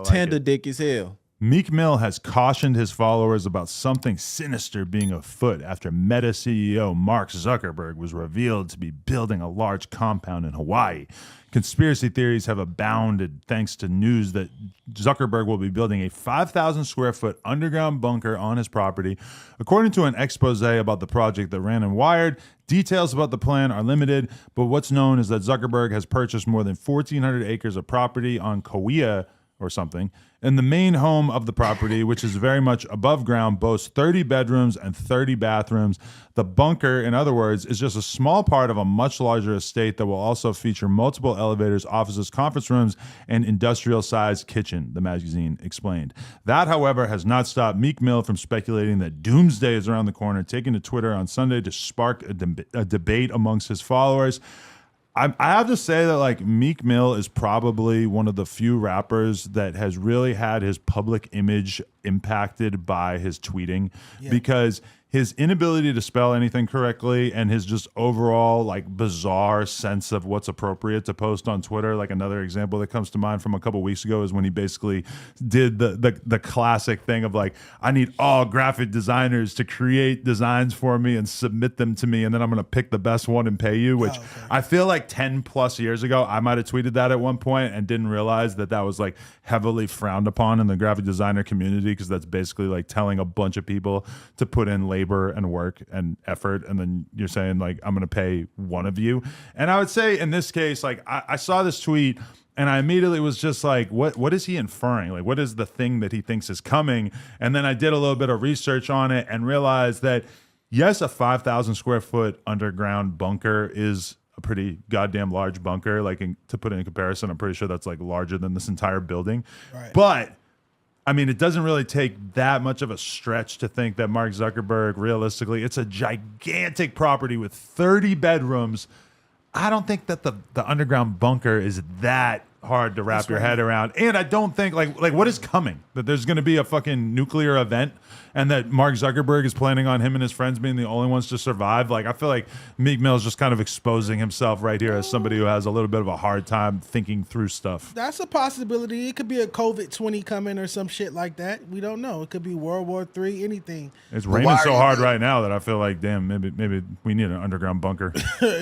Tender dick as hell. Meek Mill has cautioned his followers about something sinister being afoot after Meta CEO Mark Zuckerberg was revealed to be building a large compound in Hawaii. Conspiracy theories have abounded thanks to news that Zuckerberg will be building a 5,000 square foot underground bunker on his property. According to an expose about the project that ran in Wired, details about the plan are limited, but what's known is that Zuckerberg has purchased more than 1,400 acres of property on Kauai or something, and the main home of the property, which is very much above ground, boasts 30 bedrooms and 30 bathrooms. The bunker, in other words, is just a small part of a much larger estate that will also feature multiple elevators, offices, conference rooms, and industrial-sized kitchen, the magazine explained. That, however, has not stopped Meek Mill from speculating that doomsday is around the corner, taking to Twitter on Sunday to spark a debate amongst his followers. I have to say that like Meek Mill is probably one of the few rappers that has really had his public image impacted by his tweeting, because his inability to spell anything correctly and his just overall like bizarre sense of what's appropriate to post on Twitter. Like another example that comes to mind from a couple weeks ago is when he basically did the classic thing of like, I need all graphic designers to create designs for me and submit them to me, and then I'm going to pick the best one and pay you, which I feel like 10 plus years ago, I might have tweeted that at one point and didn't realize that that was like heavily frowned upon in the graphic designer community, because that's basically like telling a bunch of people to put in labor and work and effort, and then you're saying like, I'm gonna pay one of you. And I would say in this case, like I saw this tweet and I immediately was just like, what is he inferring? Like, what is the thing that he thinks is coming? And then I did a little bit of research on it and realized that yes, a 5,000 square foot underground bunker is a pretty goddamn large bunker. Like to put it in comparison, I'm pretty sure that's like larger than this entire building. Right. But I mean, it doesn't really take that much of a stretch to think that Mark Zuckerberg, realistically, it's a gigantic property with 30 bedrooms. I don't think that the underground bunker is that hard to wrap your head around. And I don't think like what is coming? That there's going to be a fucking nuclear event and that Mark Zuckerberg is planning on him and his friends being the only ones to survive. Like, I feel like Meek Mill is just kind of exposing himself right here as somebody who has a little bit of a hard time thinking through stuff. That's a possibility. It could be a COVID-20 coming or some shit like that. We don't know. It could be World War III, anything. It's raining so hard right now that I feel like, damn, maybe we need an underground bunker.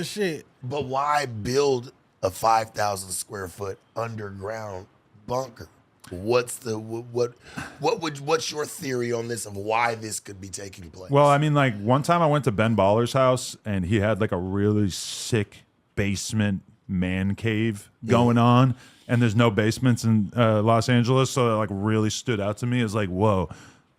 Shit. But why build a 5,000 square foot underground bunker? What's your theory on this of why this could be taking place? Well, I mean, like one time I went to Ben Baller's house and he had like a really sick basement man cave going on, and there's no basements in Los Angeles, so that like really stood out to me as like, whoa,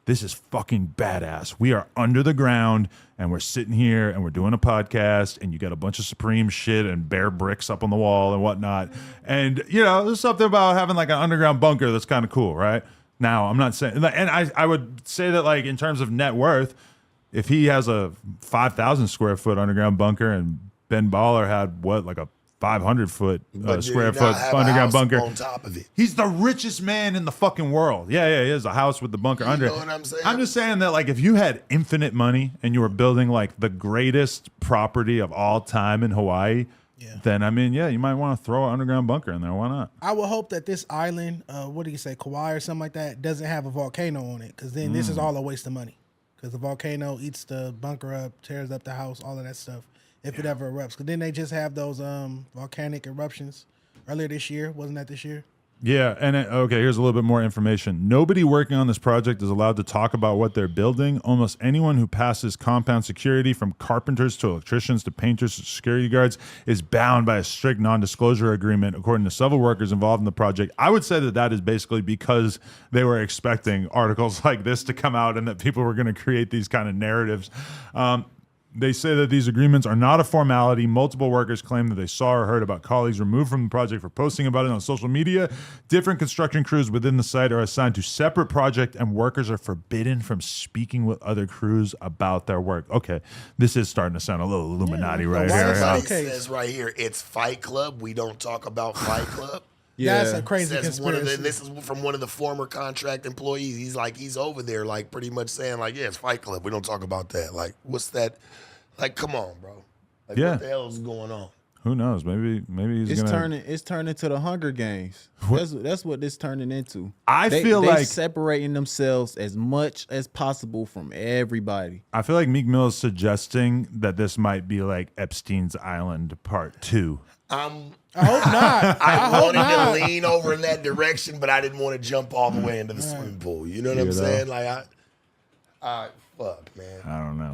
this is fucking badass. We are under the ground and we're sitting here and we're doing a podcast, and you got a bunch of Supreme shit and bare bricks up on the wall and whatnot. And, you know, there's something about having like an underground bunker that's kind of cool, right? Now, I'm not saying, and I would say that like in terms of net worth, if he has a 5,000 square foot underground bunker and Ben Baller had what, like a 500 square foot underground bunker on top of it, he's the richest man in the fucking world. Yeah, he has a house with the bunker under it. You know what I'm saying? I'm just saying that like if you had infinite money and you were building like the greatest property of all time in Hawaii, then I mean, yeah, you might want to throw an underground bunker in there. Why not? I would hope that this island, what do you say, Kauai or something like that, doesn't have a volcano on it, because then this is all a waste of money. Because the volcano eats the bunker up, tears up the house, all of that stuff. If it ever erupts. Because then they just have those volcanic eruptions earlier this year. Wasn't that this year? Yeah, and okay, here's a little bit more information. Nobody working on this project is allowed to talk about what they're building. Almost anyone who passes compound security, from carpenters to electricians to painters to security guards, is bound by a strict non-disclosure agreement, according to several workers involved in the project. I would say that is basically because they were expecting articles like this to come out and that people were going to create these kind of narratives. They say that these agreements are not a formality. Multiple workers claim that they saw or heard about colleagues removed from the project for posting about it on social media. Different construction crews within the site are assigned to separate project, and workers are forbidden from speaking with other crews about their work. Okay, this is starting to sound a little Illuminati right here. It says right here, it's Fight Club. We don't talk about Fight Club. Yeah, that's a crazy conspiracy. This is from one of the former contract employees. He's over there, like pretty much saying, like, yeah, it's Fight Club. We don't talk about that. Like, what's that? Like, come on, bro. Like, what the hell is going on? Who knows? Maybe he's gonna. It's turning to the Hunger Games. That's what this turning into. I feel they like separating themselves as much as possible from everybody. I feel like Meek Mill is suggesting that this might be like Epstein's Island Part 2. I hope not. I wanted to lean over in that direction, but I didn't want to jump all the way into the swimming pool. You know what I'm saying? Like, fuck, man. I don't know.